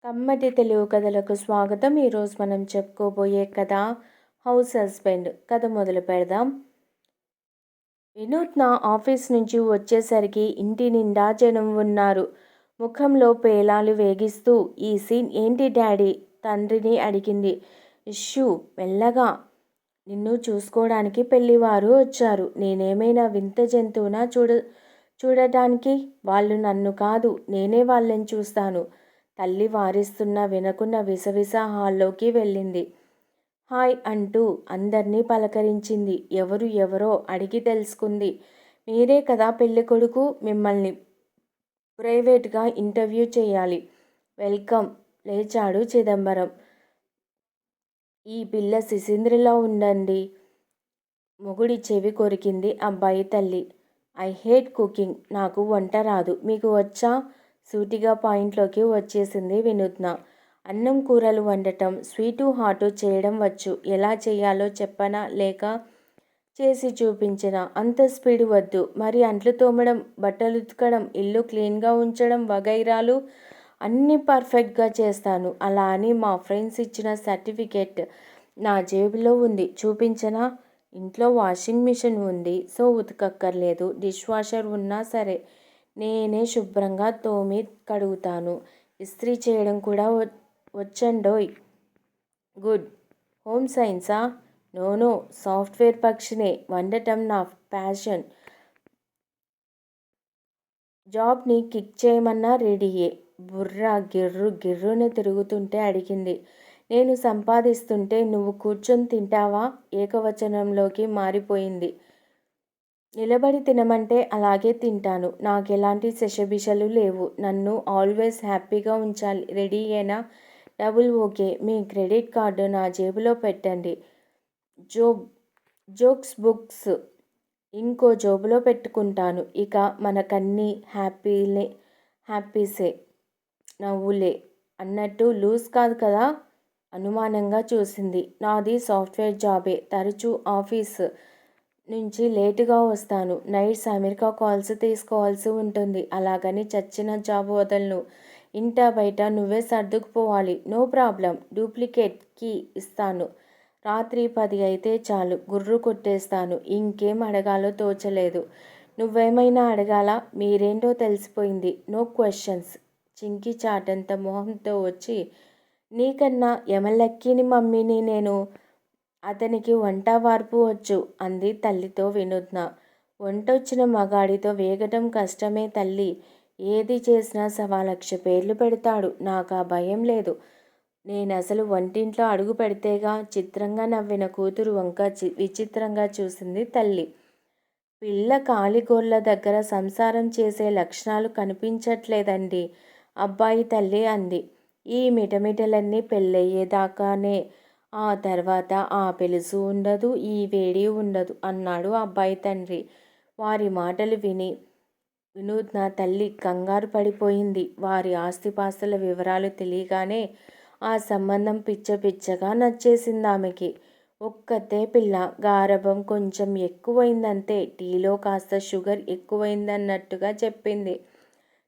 కమ్మటి తెలుగు కథలకు స్వాగతం. ఈరోజు మనం చెప్పుకోబోయే కథ హౌస్ హస్బెండ్. కథ మొదలు పెడదాం. వినూత్న ఆఫీస్ నుంచి వచ్చేసరికి ఇంటి నిండా జనం ఉన్నారు. ముఖంలో పేలాలు వేగిస్తూ, ఈ సీన్ ఏంటి డాడీ? తండ్రిని అడిగింది. ఇష్యూ మెల్లగా. నిన్ను చూసుకోవడానికి పెళ్లివారు వచ్చారు. నేనేమైనా వింత జంతువునా చూడటానికి? వాళ్ళు నన్ను కాదు, నేనే వాళ్ళని చూస్తాను. తల్లి వారిస్తున్నా వినకుండా విసవిస హాల్లోకి వెళ్ళింది. హాయ్ అంటూ అందర్నీ పలకరించింది. ఎవరో అడిగి తెలుసుకుంది. మీరే కదా పెళ్ళికొడుకు, మిమ్మల్ని ప్రైవేట్గా ఇంటర్వ్యూ చేయాలి. వెల్కమ్. లేచాడు చిదంబరం. ఈ పిల్ల శిశింద్రిలా ఉండండి. మొగుడి చెవి కొరికింది అబ్బాయి తల్లి. I hate cooking. నాకు వంట రాదు. మీకు వచ్చా? సూటిగా పాయింట్లోకి వచ్చేసింది వినూత్న. అన్నం కూరలు వండటం, స్వీటు హాటు చేయడం వచ్చు. ఎలా చేయాలో చెప్పనా లేక చేసి చూపించినా? అంత స్పీడ్ వద్దు. మరి అంట్లు తోమడం, బట్టలు ఉతకడం, ఇల్లు క్లీన్గా ఉంచడం వగైరాలు అన్నీ పర్ఫెక్ట్గా చేస్తాను. అలా అని మా ఫ్రెండ్స్ ఇచ్చిన సర్టిఫికెట్ నా జేబులో ఉంది, చూపించనా? ఇంట్లో వాషింగ్ మిషన్ ఉంది, సో ఉతకక్కర్లేదు. డిష్ వాషర్ ఉన్నా సరే నేనే శుభ్రంగా తోమి కడుగుతాను. ఇస్త్రీ చేయడం కూడా వచ్చండోయ్. గుడ్. హోమ్ సైన్సా? నో, సాఫ్ట్వేర్ పక్షినే. వండటం నా ప్యాషన్. జాబ్ని కిక్ చేయమన్నా రెడీయే. బుర్ర గిర్రున తిరుగుతుంటే అడిగింది. నేను సంపాదిస్తుంటే నువ్వు కూర్చొని తింటావా? ఏకవచనంలోకి మారిపోయింది. నిలబడి తినమంటే అలాగే తింటాను. నాకెలాంటి శషబిషలు లేవు. నన్ను ఆల్వేస్ హ్యాపీగా ఉంచాలి. రెడీయేనా? Double okay. మీ క్రెడిట్ కార్డు నా జేబులో పెట్టండి. జోక్స్ బుక్స్ ఇంకో జోబులో పెట్టుకుంటాను. ఇక మనకన్నీ హ్యాపీసే. నవ్వులే. అన్నట్టు లూజ్ కాదు కదా? అనుమానంగా చూసింది. నాది సాఫ్ట్వేర్ జాబే. తరచూ ఆఫీస్ నుంచి లేటుగా వస్తాను. నైట్స్ అమెరికా కాల్స్ తీసుకోవాల్సి ఉంటుంది. అలాగని చచ్చిన జాబ్ వదలను. ఇంటా బయట నువ్వే సర్దుకుపోవాలి. No problem. డూప్లికేట్ కీ ఇస్తాను. రాత్రి 10 అయితే చాలు, గుర్రు కొట్టేస్తాను. ఇంకేం అడగాలో తోచలేదు. నువ్వేమైనా అడగాలా? మీరేంటో తెలిసిపోయింది. No questions. చింకి చాటంత మొహంతో వచ్చి, నీకన్నా ఎమలక్కీని మమ్మీని నేను. అతనికి వంట వార్పు వచ్చు అంది తల్లితో వినూత్న. వంటొచ్చిన మగాడితో వేగటం కష్టమే తల్లి. ఏది చేసినా 1,00,000 పేర్లు పెడతాడు. నాకా భయం లేదు. నేనసలు వంటింట్లో అడుగు పెడితేగా. చిత్రంగా నవ్విన కూతురు వంక విచిత్రంగా చూసింది తల్లి. పిల్ల కాలిగోర్ల దగ్గర సంసారం చేసే లక్షణాలు కనిపించట్లేదండి అబ్బాయి తల్లి అంది. ఈ మిటమిటలన్నీ పెళ్ళయ్యేదాకానే. ఆ తర్వాత ఆ పెలుసు ఉండదు, ఈ వేడి ఉండదు అన్నాడు అబ్బాయి తండ్రి. వారి మాటలు విని వినూత్న తల్లి కంగారు పడిపోయింది. వారి ఆస్తిపాస్తుల వివరాలు తెలియగానే ఆ సంబంధం పిచ్చగా నచ్చేసిందామెకి. ఒక్కతే పిల్ల, గారాబం కొంచెం ఎక్కువైందంతే. టీలో కాస్త షుగర్ ఎక్కువైందన్నట్టుగా చెప్పింది.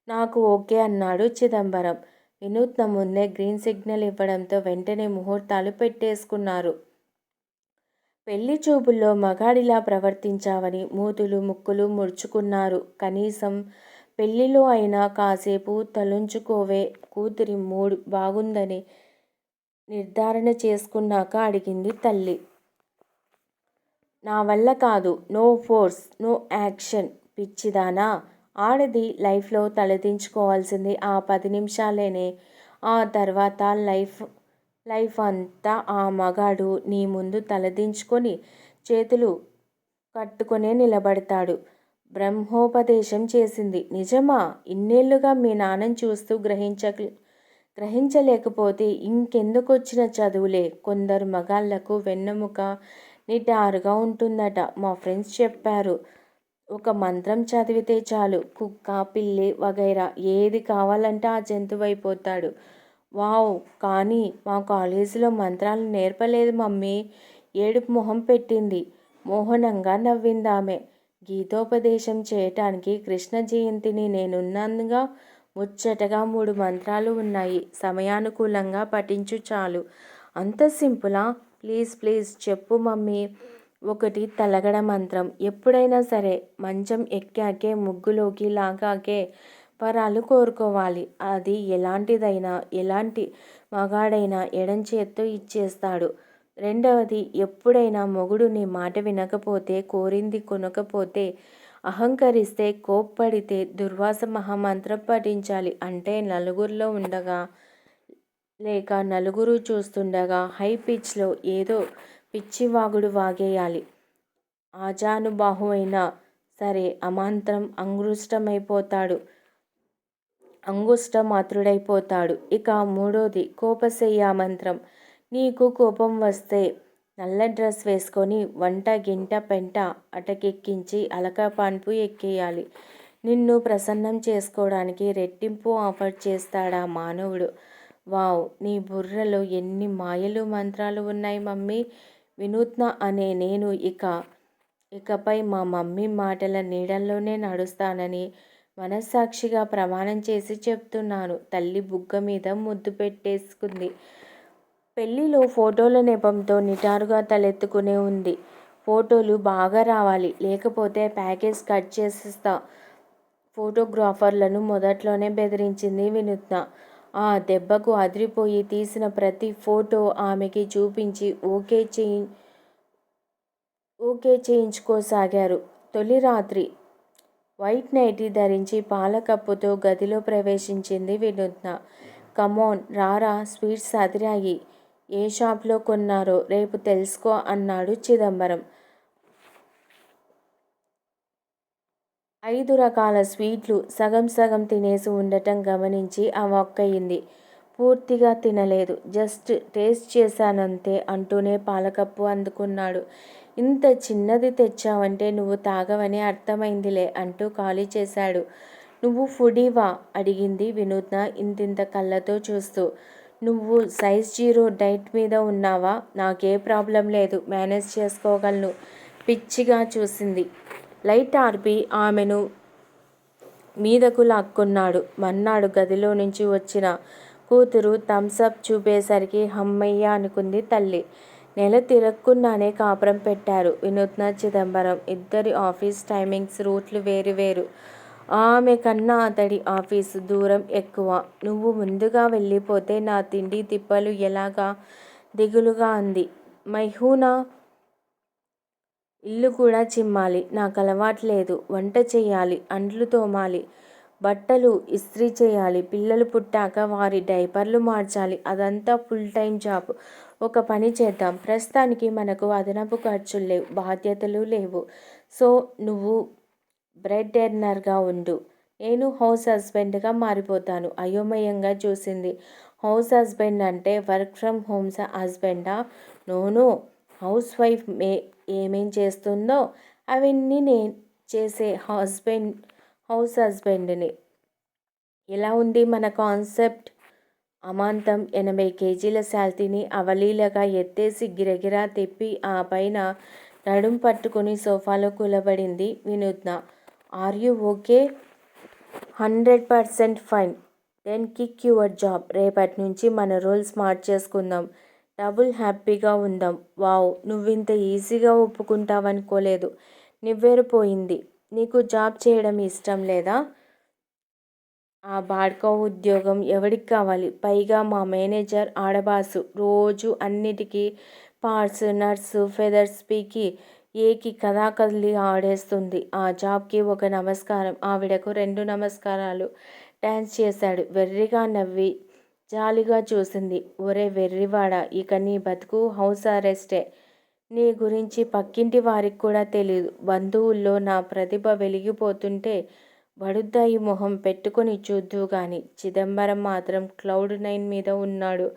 నాకు ఓకే అన్నాడు చిదంబరం. వినూత్న ముందే గ్రీన్ సిగ్నల్ ఇవ్వడంతో వెంటనే ముహూర్తాలు పెట్టేసుకున్నారు. పెళ్లి చూపుల్లో మగాడిలా ప్రవర్తించావని మూతులు ముక్కులు ముడుచుకున్నారు. కనీసం పెళ్లిలో అయినా కాసేపు తలుంచుకోవే. కూతురి మూడ్ బాగుందని నిర్ధారణ చేసుకున్నాక అడిగింది తల్లి. నా వల్ల కాదు. No force, no action. పిచ్చిదానా? ఆడది లైఫ్లో తలదించుకోవాల్సింది ఆ 10 నిమిషాలేనే. ఆ తర్వాత లైఫ్ అంతా ఆ మగాడు నీ ముందు తలదించుకొని చేతులు కట్టుకునే నిలబడతాడు. బ్రహ్మోపదేశం చేసింది. నిజమా? ఇన్నేళ్లుగా మీ నాన్నని చూస్తూ గ్రహించలేకపోతే ఇంకెందుకొచ్చిన చదువులే. కొందరు మగాళ్లకు వెన్నెముక నిటారుగా ఉంటుందట. మా ఫ్రెండ్స్ చెప్పారు. ఒక మంత్రం చదివితే చాలు, కుక్క పిల్లి వగైరా ఏది కావాలంటే ఆ జంతువైపోతాడు. వావ్. కానీ మా కాలేజీలో మంత్రాలు నేర్పలేదు మమ్మీ. ఏడుపు మొహం పెట్టింది. మోహనంగా నవ్విందామె. గీతోపదేశం చేయటానికి కృష్ణ జయంతిని నేనున్నానుగా. ముచ్చటగా 3 మంత్రాలు ఉన్నాయి. సమయానుకూలంగా పఠించు చాలు. అంత సింపులా? ప్లీజ్ ప్లీజ్ చెప్పు మమ్మీ. ఒకటి తలగడ మంత్రం. ఎప్పుడైనా సరే మంచం ఎక్కాకే ముగ్గులోకి లాగాకే వరాలు కోరుకోవాలి. అది ఎలాంటిదైనా ఎలాంటి మగాడైనా ఎడం చేత్తో ఇచ్చేస్తాడు. రెండవది, ఎప్పుడైనా మొగుడు నీ మాట వినకపోతే, కోరింది కొనకపోతే, అహంకరిస్తే, కోప్పడితే దుర్వాస మహామంత్రం పఠించాలి. అంటే నలుగురిలో ఉండగా లేక నలుగురు చూస్తుండగా హై పిచ్లో ఏదో పిచ్చివాగుడు వాగేయాలి. ఆజానుబాహువైనా సరే అమాంతం అంగుష్టమాత్రుడైపోతాడు. ఇక మూడోది కోపశయ్య మంత్రం. నీకు కోపం వస్తే నల్ల డ్రెస్ వేసుకొని వంట గింట పెంట అటకెక్కించి అలకపాన్పు ఎక్కేయాలి. నిన్ను ప్రసన్నం చేసుకోవడానికి రెట్టింపు ఆఫర్ చేస్తాడా మానవుడు. వావ్, నీ బుర్రలో ఎన్ని మాయలు మంత్రాలు ఉన్నాయి మమ్మీ. వినూత్న అనే నేను ఇకపై మా మమ్మీ మాటల నీడల్లోనే నడుస్తానని మనస్సాక్షిగా ప్రమాణం చేసి చెప్తున్నాను. తల్లి బుగ్గ మీద ముద్దు పెట్టేసుకుంది. పెళ్లిలో ఫోటోల నెపంతో నిటారుగా తలెత్తుకునే ఉంది. ఫోటోలు బాగా రావాలి, లేకపోతే ప్యాకేజ్ కట్ చేసేస్తా ఫోటోగ్రాఫర్లను మొదట్లోనే బెదిరించింది వినూత్న. ఆ దెబ్బకు అదిరిపోయి తీసిన ప్రతి ఫోటో ఆమెకి చూపించి ఓకే చేయించుకోసాగారు. తొలి రాత్రి వైట్ నైటీ ధరించి పాలకప్పుతో గదిలో ప్రవేశించింది వినూత్న. కమోన్ రారా, స్వీట్స్ అదిరాయి. ఏ షాప్లో కొన్నారో రేపు తెలుసుకో అన్నాడు చిదంబరం. 5 రకాల స్వీట్లు సగం సగం తినేసి ఉండటం గమనించి అవాక్కయింది. పూర్తిగా తినలేదు, జస్ట్ టేస్ట్ చేశానంతే అంటూనే పాలకప్పు అందుకున్నాడు. ఇంత చిన్నది తెచ్చావంటే నువ్వు తాగవని అర్థమైందిలే అంటూ ఖాళీ చేశాడు. నువ్వు ఫుడీవా అడిగింది వినూత్న ఇంతింత కళ్ళతో చూస్తూ. నువ్వు సైజ్ 0 డైట్ మీద ఉన్నావా? నాకే ప్రాబ్లం లేదు, మేనేజ్ చేసుకోగలను. పిచ్చిగా చూసింది. లైట్ ఆర్పి ఆమెను మీదకు లాక్కున్నాడు. మర్నాడు గదిలో నుంచి వచ్చిన కూతురు థమ్సప్ చూపేసరికి హమ్మయ్య అనుకుంది తల్లి. నెల తిరక్కుండానే కాపురం పెట్టారు వినూత్న, చిదంబరం. ఇద్దరి ఆఫీస్ టైమింగ్స్, రూట్లు వేరువేరు. ఆమె కన్నా అతడి ఆఫీసు దూరం ఎక్కువ. నువ్వు ముందుగా వెళ్ళిపోతే నా తిండి తిప్పలు ఎలాగా? దిగులుగా అంది. మైహూనా, ఇల్లు కూడా చిమ్మాలి. నాకలవాట్లేదు. వంట చెయ్యాలి, అంట్లు తోమాలి, బట్టలు ఇస్త్రీ చేయాలి, పిల్లలు పుట్టాక వారి డైపర్లు మార్చాలి. అదంతా ఫుల్ టైం జాబ్. ఒక పని చేద్దాం. ప్రస్తుతానికి మనకు అదనపు ఖర్చులు లేవు, బాధ్యతలు లేవు. సో నువ్వు బ్రెడ్ ఎర్నర్గా ఉండు. నేను హౌస్ హస్బెండ్గా మారిపోతాను. అయోమయంగా చూసింది. హౌస్ హస్బెండ్ అంటే వర్క్ ఫ్రమ్ హోమ్స్ హస్బెండా? నో, హౌస్ వైఫ్ ఏమేం చేస్తుందో అవన్నీ నేను చేసే హౌస్ హస్బెండ్ని. ఎలా ఉంది మన కాన్సెప్ట్? అమాంతం 80 కేజీల శాల్తీని అవలీలగా ఎత్తేసి గిరగిరా తిప్పి ఆ పైన నడుం పట్టుకుని సోఫాలో కూలబడింది Vinutna. Are you okay? 100% fine. Then kick your job. రేపటి నుంచి మన రోల్స్ మార్చేసుకుందాం. డబుల్ హ్యాపీగా ఉందాం. వావ్, నువ్వింత ఈజీగా ఒప్పుకుంటావనుకోలేదు. నివ్వెరపోయింది. నీకు జాబ్ చేయడం ఇష్టం లేదా? ఆ బాడ్కో ఉద్యోగం ఎవడికి కావాలి? పైగా మా మేనేజర్ ఆడబాసు. రోజు అన్నిటికీ పార్ట్స్, నట్స్, ఫెదర్స్ పీకి ఏకి కథాకళి ఆడేస్తుంది. ఆ జాబ్కి ఒక నమస్కారం, ఆవిడకు 2 నమస్కారాలు. డాన్స్ చేశాడు. వెర్రిగా నవ్వి జాలిగా చూసింది. ఒరే వెర్రివాడా, ఇక నీ బతుకు హౌస్ అరెస్టే. నీ గురించి పక్కింటి వారికి కూడా తెలీదు. బంధువుల్లో నా ప్రతిభ వెలిగిపోతుంటే బడుద్దాయి మొహం పెట్టుకుని చూద్దువుగాని. చిదంబరం మాత్రం క్లౌడ్ 9 మీద ఉన్నాడు.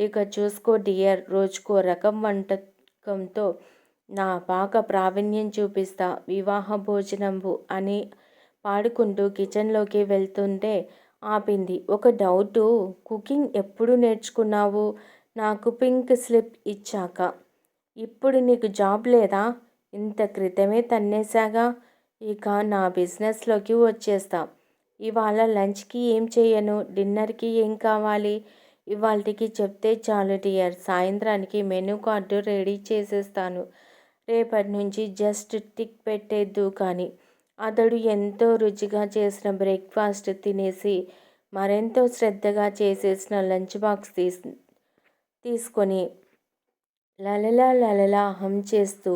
ఇక చూసుకో డియర్, రోజుకో రకం వంటకంతో నా పాక ప్రావీణ్యం చూపిస్తా. వివాహ భోజనంబు అని పాడుకుంటూ కిచెన్లోకి వెళ్తుంటే ఆపింది. ఒక డౌటు, కుకింగ్ ఎప్పుడు నేర్చుకున్నావు? నాకు పింక్ స్లిప్ ఇచ్చాక. ఇప్పుడు నీకు జాబ్ లేదా? ఇంత క్రితమే తన్నేశాగా. ఇక నా బిజినెస్లోకి వచ్చేస్తా. ఇవాళ లంచ్కి ఏం చేయను, డిన్నర్కి ఏం కావాలి, ఇవాల్టికి చెప్తే చాలు డియర్, సాయంత్రానికి మెనూ కార్డు రెడీ చేసేస్తాను, రేపటి నుంచి జస్ట్ టిక్ పెట్టేద్దు కానీ. అతడు ఎంతో రుచిగా చేసిన బ్రేక్ఫాస్ట్ తినేసి మరెంతో శ్రద్ధగా చేసేసిన లంచ్ బాక్స్ తీసుకొని లలలా లలలా హమ్ చేస్తూ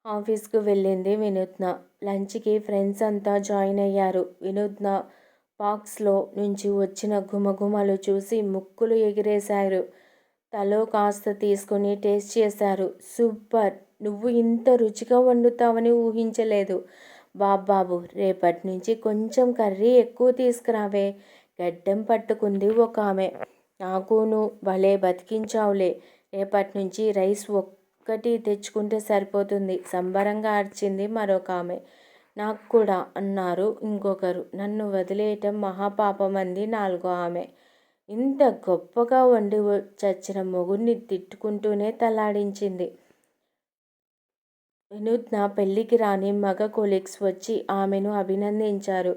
ఆఫీస్కు వెళ్ళింది వినూత్న. లంచ్కి ఫ్రెండ్స్ అంతా జాయిన్ అయ్యారు. వినూత్న బాక్స్లో నుంచి వచ్చిన గుమగుమలు చూసి ముక్కులు ఎగిరేశారు. తలో కాస్త తీసుకుని టేస్ట్ చేశారు. సూపర్, నువ్వు ఇంత రుచిగా వండుతావని ఊహించలేదు బాబాబు, రేపటి నుంచి కొంచెం కర్రీ ఎక్కువ తీసుకురావే, గడ్డం పట్టుకుంది ఒక ఆమె. నాకును భలే బతికించావులే, రేపటి నుంచి రైస్ ఒక్కటి తెచ్చుకుంటే సరిపోతుంది, సంబరంగా అరిచింది మరొక ఆమె. నాకు కూడా అన్నారు ఇంకొకరు. నన్ను వదిలేయటం మహాపాపం అంది నాలుగో ఆమె. ఇంత గొప్పగా వండి చచ్చిన మొగుడిని తిట్టుకుంటూనే తలాడించింది. వినూత్న పెళ్ళికి రాని మగ కొలీగ్స్ వచ్చి ఆమెను అభినందించారు.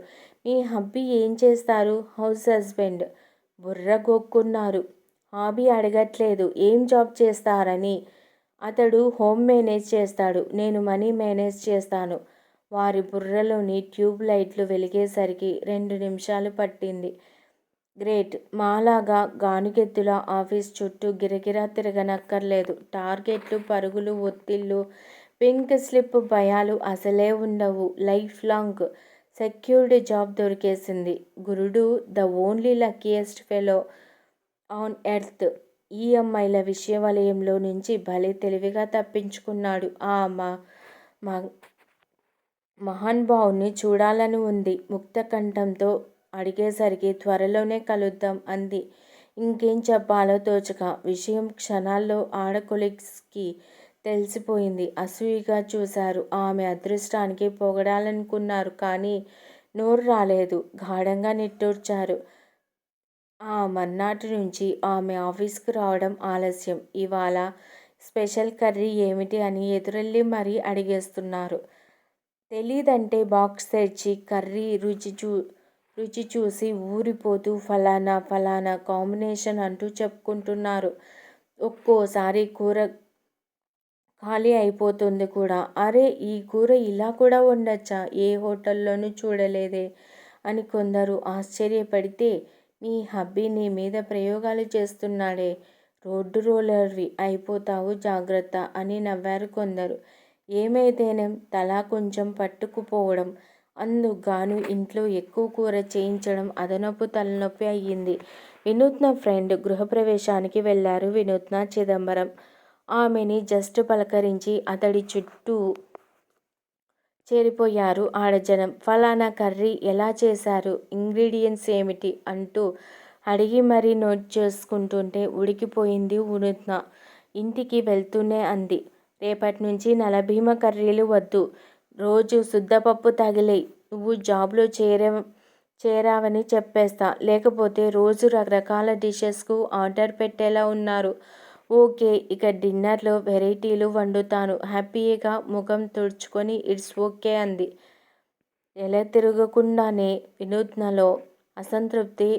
మీ హబ్బీ ఏం చేస్తారు? House husband. బుర్ర గోక్కున్నారు. హాబీ అడగట్లేదు, ఏం జాబ్ చేస్తారని. అతడు హోమ్ మేనేజ్ చేస్తాడు, నేను మనీ మేనేజ్ చేస్తాను. వారి బుర్రలోని ట్యూబ్ లైట్లు వెలిగేసరికి 2 నిమిషాలు పట్టింది. గ్రేట్, మాలాగా గానుగెద్దుల ఆఫీస్ చుట్టూ గిరగిరా తిరగనక్కర్లేదు. టార్గెట్లు, పరుగులు, ఒత్తిళ్ళు, పింక్ స్లిప్ భయాలు అసలే ఉండవు. లైఫ్ లాంగ్ సెక్యూర్డ్ జాబ్ దొరికేసింది. గురుడు the only luckiest fellow on earth. ఈఎంఐల విషయ వలయంలో నుంచి భలే తెలివిగా తప్పించుకున్నాడు. ఆ మహానుభావుణ్ణి చూడాలని ఉంది. ముక్త కంఠంతో అడిగేసరికి త్వరలోనే కలుద్దాం అంది. ఇంకేం చెప్పాలో తోచక. విషయం క్షణాల్లో ఆడ కొలీగ్స్కి తెలిసిపోయింది. అసూయగా చూశారు. ఆమె అదృష్టానికి పొగడాలనుకున్నారు కానీ నోరు రాలేదు. గాఢంగా నిట్టూర్చారు. ఆ మర్నాటి నుంచి ఆమె ఆఫీస్కు రావడం ఆలస్యం. ఇవాళ స్పెషల్ కర్రీ ఏమిటి అని ఎదురెళ్ళి మరీ అడిగేస్తున్నారు. తెలీదంటే బాక్స్ తెచ్చి కర్రీ రుచి చూసి ఊరిపోతూ ఫలానా ఫలానా కాంబినేషన్ అంటూ చెప్పుకుంటున్నారు. ఒక్కోసారి కూర ఖాళీ అయిపోతుంది కూడా. అరే, ఈ కూర ఇలా కూడా వండొచ్చా, ఏ హోటల్లోనూ చూడలేదే అని కొందరు ఆశ్చర్యపడితే, నీ హబ్బీ నీ మీద ప్రయోగాలు చేస్తున్నాడే, రోడ్డు రోలర్వి అయిపోతావు జాగ్రత్త అని నవ్వారు కొందరు. ఏమైతేనేం తలా కొంచెం పట్టుకుపోవడం, అందుకుగాను ఇంట్లో ఎక్కువ కూర చేయించడం అదనపు తలనొప్పి అయ్యింది. వినూత్న ఫ్రెండ్ గృహప్రవేశానికి వెళ్లారు వినూత్న, చిదంబరం. ఆమెని జస్ట్ పలకరించి అతడి చుట్టూ చేరిపోయారు ఆడజనం. ఫలానా కర్రీ ఎలా చేశారు, ఇంగ్రీడియంట్స్ ఏమిటి అంటూ అడిగి మరీ నోట్ చేసుకుంటుంటే ఉడికిపోయింది వినూత్న. ఇంటికి వెళ్తూనే అంది. రేపటి నుంచి నలభీమ కర్రీలు వద్దు, రోజు శుద్ధపప్పు తగిలేయ్. నువ్వు జాబ్లో చేరావని చెప్పేస్తా, లేకపోతే రోజు రకరకాల డిషెస్కు ఆర్డర్ పెట్టేలా ఉన్నారు. ఓకే, ఇక డిన్నర్లో వెరైటీలు వండుతాను. హ్యాపీగా ముఖం తుడుచుకొని ఇట్స్ ఓకే అంది. నెల తిరగకుండానే వినూత్నలో అసంతృప్తి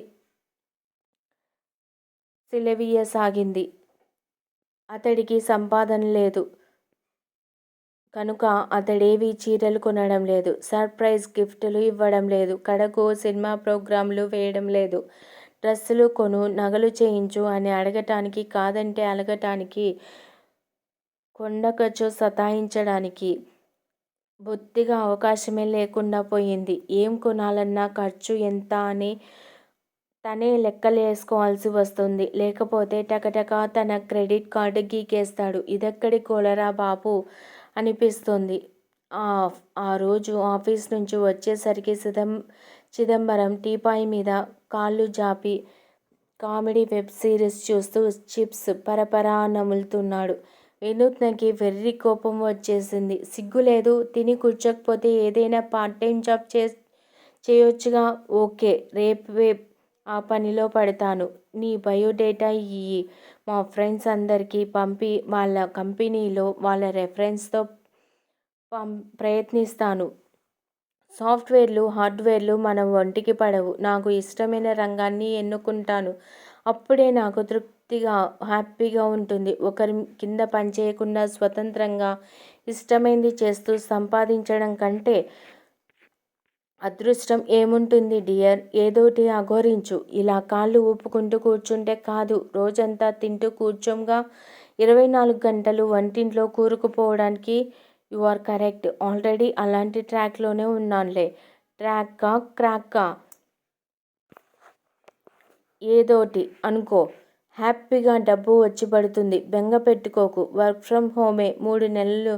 సిలవీయసాగింది. అతడికి సంపాదన లేదు కనుక అతడేవీ చీరలు కొనడం లేదు, సర్ప్రైజ్ గిఫ్టులు ఇవ్వడం లేదు, కడకు సినిమా ప్రోగ్రాంలు వేయడం లేదు. డ్రస్సులు కొను, నగలు చేయించు అని అడగటానికి, కాదంటే అలగటానికి, కొండకొచ్చు సతాయించడానికి బొత్తిగా అవకాశమే లేకుండా పోయింది. ఏం కొనాలన్నా ఖర్చు ఎంత అని తనే లెక్కలేసుకోవాల్సి వస్తుంది. లేకపోతే టకటక తన క్రెడిట్ కార్డు గీకేస్తాడు. ఇదెక్కడి కోలరా బాబూ అనిపిస్తోంది. ఆ రోజు ఆఫీస్ నుంచి వచ్చేసరికి చిదంబరం టీపాయ్ మీద కాళ్ళు జాపి కామెడీ వెబ్ సిరీస్ చూస్తూ చిప్స్ పరపరా నములుతున్నాడు. వినూత్నకి వెర్రి కోపం వచ్చేసింది. సిగ్గులేదు, తిని కూర్చోకపోతే ఏదైనా పార్ట్ టైం జాబ్ చేయొచ్చుగా. ఓకే, రేపే ఆ పనిలో పడతాను. నీ బయోడేటా ఇయ్యి, మా ఫ్రెండ్స్ అందరికీ పంపి వాళ్ళ కంపెనీలో వాళ్ళ రెఫరెన్స్తో ప్రయత్నిస్తాను. సాఫ్ట్వేర్లు, హార్డ్వేర్లు మన ఒంటికి పడవు. నాకు ఇష్టమైన రంగాన్ని ఎన్నుకుంటాను. అప్పుడే నాకు తృప్తిగా, హ్యాపీగా ఉంటుంది. ఒకరి కింద పనిచేయకుండా స్వతంత్రంగా ఇష్టమైంది చేస్తూ సంపాదించడం కంటే అదృష్టం ఏముంటుంది డియర్. ఏదోటి అఘోరించు. ఇలా కాళ్ళు ఊపుకుంటూ కూర్చుంటే కాదు. రోజంతా తింటూ కూర్చోంగా. 24 గంటలు వంటింట్లో కూరుకుపోవడానికి. You are correct. ఆల్రెడీ అలాంటి ట్రాక్లోనే ఉన్నానులే. ట్రాక్కా, క్రాక్కా ఏదోటి అనుకో. హ్యాపీగా డబ్బు వచ్చి పడుతుంది. బెంగ పెట్టుకోకు. Work from హోమే. 3 నెలలు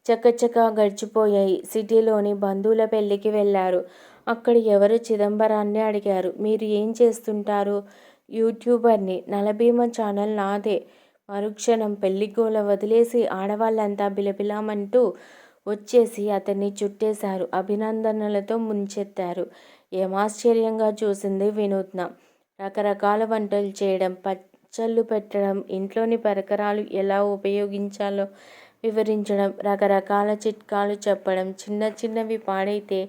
చకచకా గడిచిపోయాయి. సిటీలోని బంధువుల పెళ్ళికి వెళ్ళారు. అక్కడ ఎవరు చిదంబరాన్ని అడిగారు. మీరు ఏం చేస్తుంటారు? యూట్యూబర్ని. నలభీమ ఛానల్ నాదే. మరుక్షణం పెళ్లిగోల వదిలేసి ఆడవాళ్ళంతా బిలబిలామంటూ వచ్చేసి అతన్ని చుట్టేశారు. అభినందనలతో ముంచెత్తారు. ఏమాశ్చర్యంగా చూసింది వినూత్న. రకరకాల వంటలు చేయడం, పచ్చళ్ళు పెట్టడం, ఇంట్లోని పరికరాలు ఎలా ఉపయోగించాలో వివరించడం, రకరకాల చిట్కాలు చెప్పడం, చిన్న చిన్నవి పాడైతే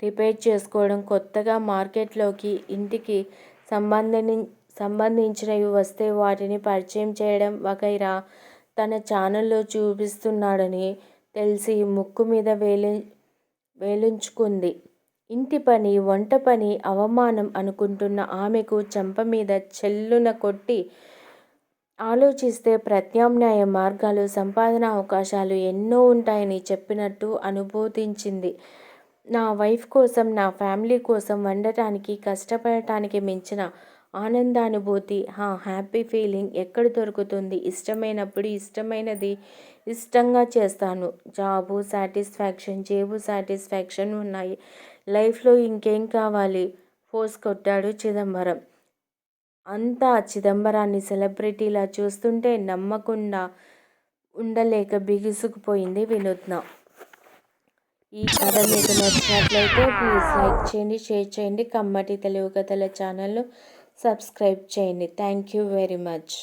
రిపేర్ చేసుకోవడం, కొత్తగా మార్కెట్లోకి ఇంటికి సంబంధించినవి వస్తే వాటిని పరిచయం చేయడం వగైరా. తన ఛానల్లో చూపిస్తున్నాడని తెలిసి ముక్కు మీద వేలుంచుకుంది. ఇంటి పని, వంట పని అవమానం అనుకుంటున్న ఆమెకు చెంప మీద చెల్లున కొట్టి ఆలోచిస్తే ప్రత్యామ్నాయ మార్గాలు, సంపాదన అవకాశాలు ఎన్నో ఉంటాయని చెప్పినట్టు అనుబోధించింది. నా వైఫ్ కోసం, నా ఫ్యామిలీ కోసం వండటానికి, కష్టపడటానికి మించిన ఆనందానుభూతి, హ్యాపీ ఫీలింగ్ ఎక్కడ దొరుకుతుంది? ఇష్టమైనప్పుడు ఇష్టమైనది ఇష్టంగా చేస్తాను. జాబు సాటిస్ఫాక్షన్, జేబు సాటిస్ఫాక్షన్ ఉన్నాయి. లైఫ్లో ఇంకేం కావాలి? ఫోర్స్ కొట్టాడు చిదంబరం. అంతా చిదంబరాన్ని సెలబ్రిటీలా చూస్తుంటే నమ్మకుండా ఉండలేక బిగుసుకుపోయింది వినూత్న. ఈ కథ మీకు నచ్చినట్లయితే ప్లీజ్ లైక్ చేయండి, షేర్ చేయండి. కమ్మటి తెలుగు కథల ఛానల్ను సబ్స్క్రైబ్ చేయండి. Thank you very much.